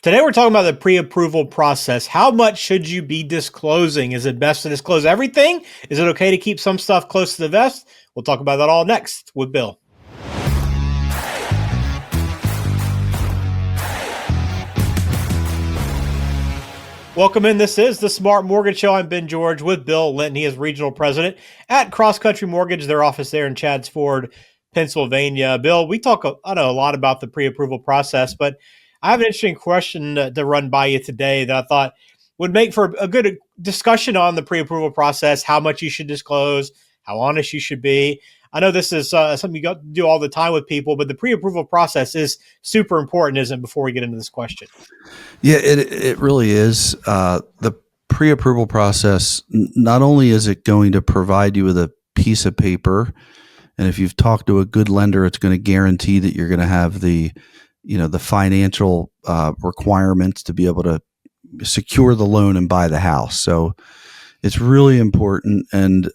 Today we're talking about the pre-approval process. How much should you be disclosing? Is it best to disclose everything? Is it okay to keep some stuff close to the vest? We'll talk about that all next with Bill. Welcome in. This is the Smart Mortgage Show. I'm Ben George with Bill Linton. He is regional president at Cross Country Mortgage, their office there in Chadds Ford, Pennsylvania. Bill, we talk I know a lot about the pre-approval process, but I have an interesting question to run by you today that I thought would make for a good discussion on the pre-approval process, how much you should disclose, how honest you should be. I know this is something you got to do all the time with people, but the pre-approval process is super important, isn't it, before we get into this question? Yeah, it really is. The pre-approval process, not only is it going to provide you with a piece of paper, and if you've talked to a good lender, it's going to guarantee that you're going to have the financial requirements to be able to secure the loan and buy the house. So it's really important, and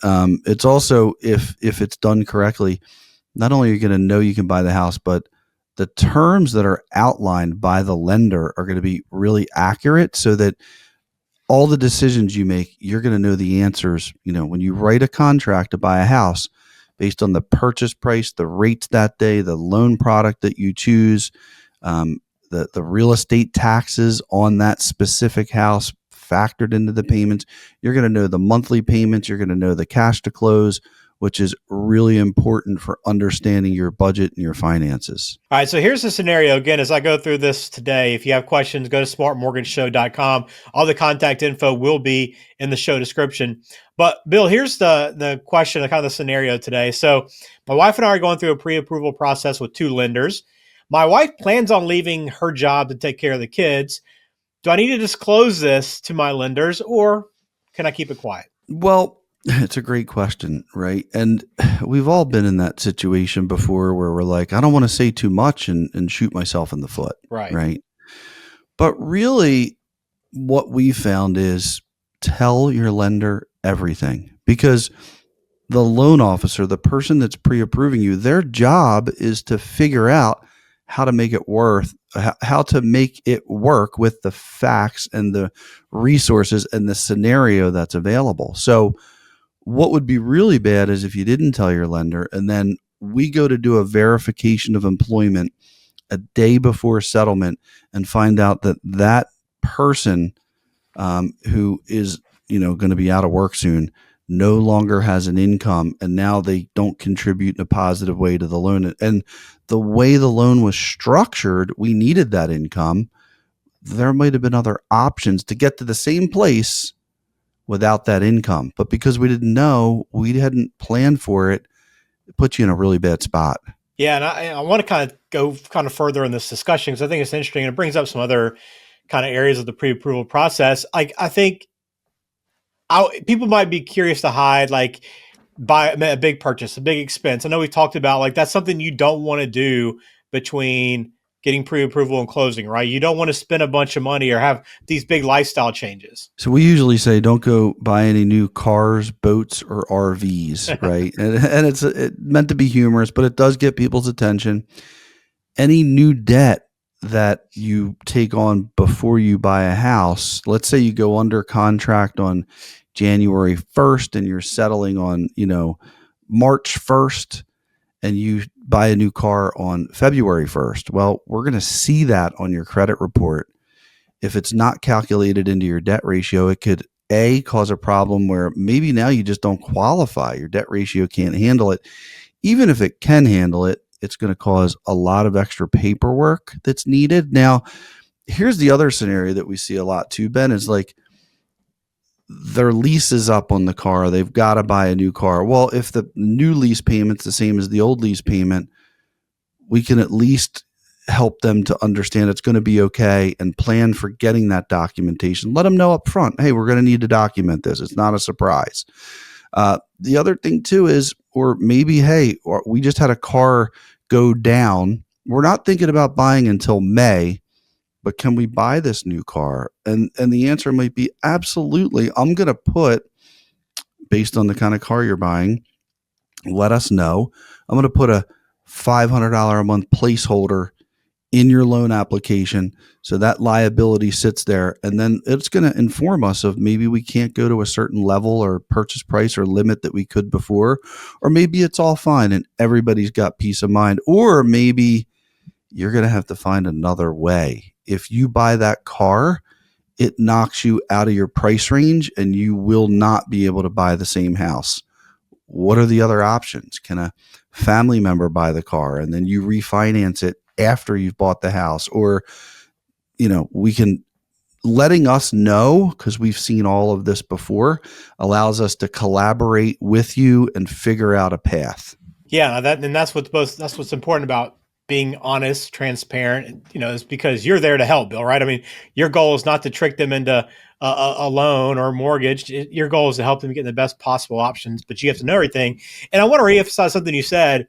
it's also if it's done correctly, not only are you going to know you can buy the house, but the terms that are outlined by the lender are going to be really accurate so that all the decisions you make, you're going to know the answers. When you write a contract to buy a house based on the purchase price, the rates that day, the loan product that you choose, the real estate taxes on that specific house factored into the payments, you're going to know the monthly payments, you're going to know the cash to close, which is really important for understanding your budget and your finances. All right, so here's the scenario. Again, as I go through this today, if you have questions, go to smartmortgageshow.com. All the contact info will be in the show description. But Bill, here's the question, the kind of the scenario today. So my wife and I are going through a pre-approval process with two lenders. My wife plans on leaving her job to take care of the kids. Do I need to disclose this to my lenders, or can I keep it quiet? Well, it's a great question, right? And we've all been in that situation before where we're like, I don't want to say too much and shoot myself in the foot, right? But really, what we found is tell your lender everything, because the loan officer, the person that's pre-approving you, their job is to figure out how to make it work with the facts and the resources and the scenario that's available. So what would be really bad is if you didn't tell your lender and then we go to do a verification of employment a day before settlement and find out that that person who is going to be out of work soon no longer has an income, and now they don't contribute in a positive way to the loan. And the way the loan was structured, we needed that income. There might have been other options to get to the same place without that income. But because we didn't know, we hadn't planned for it, it puts you in a really bad spot. Yeah, and I want to kind of go further in this discussion because I think it's interesting and it brings up some other kind of areas of the pre-approval process. I think people might be curious to hide, like, buy a big purchase, a big expense. I know we talked about, like, that's something you don't want to do between getting pre-approval and closing, right? You don't want to spend a bunch of money or have these big lifestyle changes. So we usually say, don't go buy any new cars, boats, or RVs, right? and it's meant to be humorous, but it does get people's attention. Any new debt that you take on before you buy a house, let's say you go under contract on January 1st and you're settling on, March 1st, and you buy a new car on February 1st. Well, we're going to see that on your credit report. If it's not calculated into your debt ratio, it could cause a problem where maybe now you just don't qualify. Your debt ratio can't handle it. Even if it can handle it, it's going to cause a lot of extra paperwork that's needed. Now, here's the other scenario that we see a lot too, Ben, is like their lease is up on the car. They've got to buy a new car. Well, if the new lease payment's the same as the old lease payment, we can at least help them to understand it's going to be okay and plan for getting that documentation. Let them know up front, hey, we're going to need to document this. It's not a surprise. The other thing too is, or maybe, hey, we just had a car go down. We're not thinking about buying until May, but can we buy this new car? And the answer might be absolutely. I'm going to put, based on the kind of car you're buying, let us know. I'm going to put a $500 a month placeholder in your loan application. So that liability sits there, and then it's going to inform us of maybe we can't go to a certain level or purchase price or limit that we could before, or maybe it's all fine and everybody's got peace of mind, or maybe you're going to have to find another way. If you buy that car, it knocks you out of your price range and you will not be able to buy the same house. What are the other options? Can a family member buy the car and then you refinance it after you've bought the house? Or, we can, letting us know, because we've seen all of this before, allows us to collaborate with you and figure out a path. Yeah, that's what's important about being honest, transparent. Is because you're there to help, Bill. Right? I mean, your goal is not to trick them into a loan or a mortgage. Your goal is to help them get the best possible options. But you have to know everything. And I want to reemphasize something you said.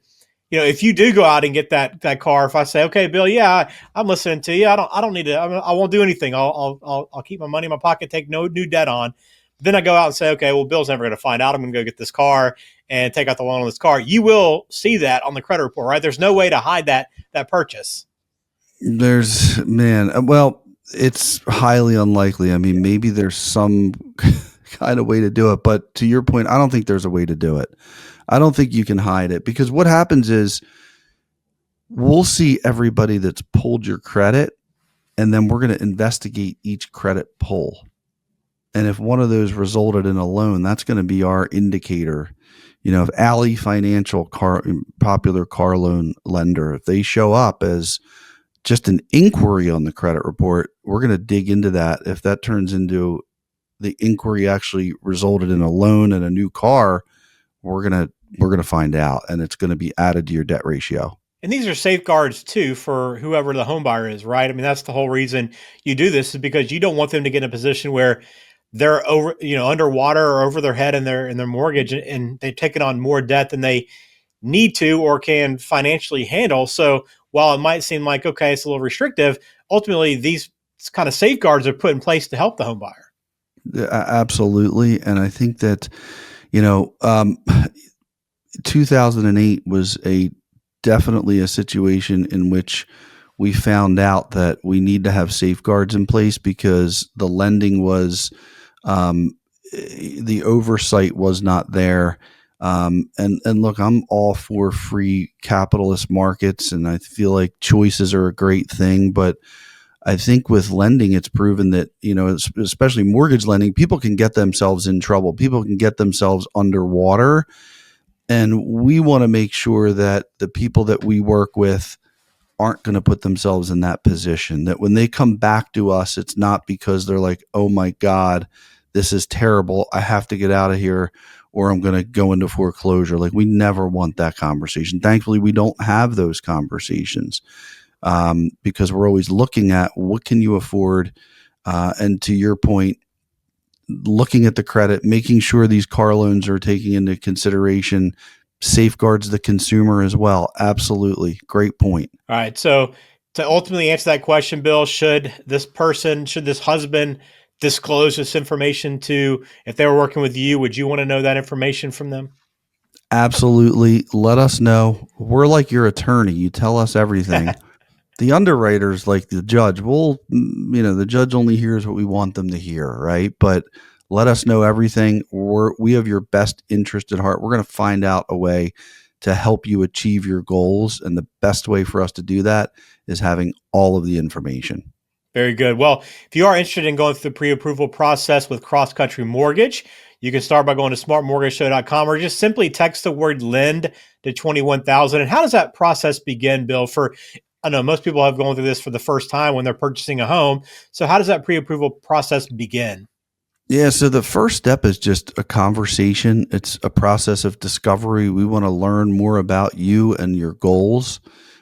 If you do go out and get that car, if I say, okay, Bill, yeah, I'm listening to you. I don't need to. I won't do anything. I'll keep my money in my pocket, take no new debt on. Then I go out and say, okay, well, Bill's never going to find out. I'm going to go get this car and take out the loan on this car. You will see that on the credit report, right? There's no way to hide that purchase. Well, it's highly unlikely. I mean, maybe there's some kind of way to do it, but to your point, I don't think there's a way to do it. I don't think you can hide it, because what happens is we'll see everybody that's pulled your credit, and then we're going to investigate each credit pull. And if one of those resulted in a loan, that's going to be our indicator. If Alley Financial, popular car loan lender, if they show up as just an inquiry on the credit report, we're going to dig into that. If that turns into the inquiry actually resulted in a loan and a new car, we're going to find out, and it's going to be added to your debt ratio. And these are safeguards too for whoever the home buyer is, right? I mean, that's the whole reason you do this, is because you don't want them to get in a position where they're underwater or over their head in their mortgage, and they've taken on more debt than they need to or can financially handle. So while it might seem like, okay, it's a little restrictive, ultimately these kind of safeguards are put in place to help the home buyer. Absolutely. And I think that, 2008 was definitely a situation in which we found out that we need to have safeguards in place, because the lending was, the oversight was not there. And look, I'm all for free capitalist markets, and I feel like choices are a great thing, but I think with lending, it's proven that, especially mortgage lending, people can get themselves in trouble. People can get themselves underwater. And we want to make sure that the people that we work with aren't going to put themselves in that position, that when they come back to us, it's not because they're like, oh my God, this is terrible, I have to get out of here, or I'm going to go into foreclosure. Like, we never want that conversation. Thankfully, we don't have those conversations, because we're always looking at what can you afford. And to your point, looking at the credit, making sure these car loans are taking into consideration safeguards the consumer as well. Absolutely. Great point. All right. So to ultimately answer that question, Bill, should this husband disclose this information to, if they were working with you, would you want to know that information from them? Absolutely. Let us know. We're like your attorney. You tell us everything. The underwriters, like the judge, the judge only hears what we want them to hear, right? But let us know everything. We have your best interest at heart. We're going to find out a way to help you achieve your goals. And the best way for us to do that is having all of the information. Very good. Well, if you are interested in going through the pre-approval process with Cross Country Mortgage, you can start by going to smartmortgageshow.com, or just simply text the word LEND to 21,000. And how does that process begin, Bill? I know most people have gone through this for the first time when they're purchasing a home. So how does that pre-approval process begin? Yeah, so the first step is just a conversation. It's a process of discovery. We want to learn more about you and your goals.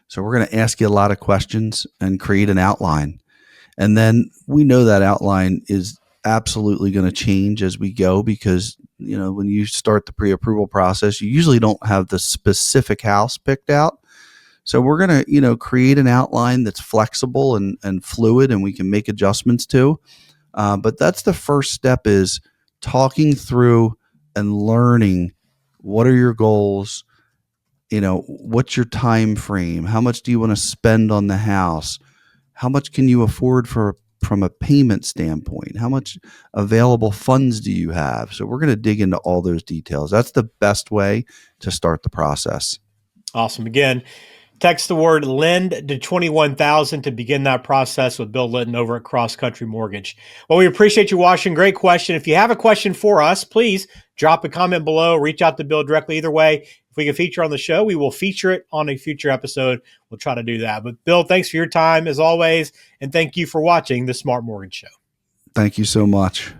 So we're going to ask you a lot of questions and create an outline. And then we know that outline is absolutely going to change as we go, because, when you start the pre-approval process, you usually don't have the specific house picked out. So we're going to, create an outline that's flexible and fluid, and we can make adjustments to. But that's the first step, is talking through and learning what are your goals. what's your time frame? How much do you want to spend on the house? How much can you afford from a payment standpoint? How much available funds do you have? So we're going to dig into all those details. That's the best way to start the process. Awesome. Again, text the word LEND to 21,000 to begin that process with Bill Linton over at Cross Country Mortgage. Well, we appreciate you watching. Great question. If you have a question for us, please drop a comment below, reach out to Bill directly. Either way, if we can feature on the show, we will feature it on a future episode. We'll try to do that. But Bill, thanks for your time as always. And thank you for watching the Smart Mortgage Show. Thank you so much.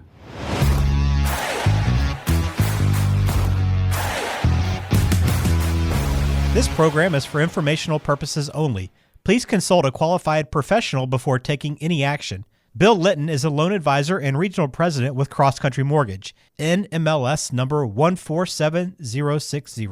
This program is for informational purposes only. Please consult a qualified professional before taking any action. Bill Linton is a loan advisor and regional president with Cross Country Mortgage, NMLS number 147060.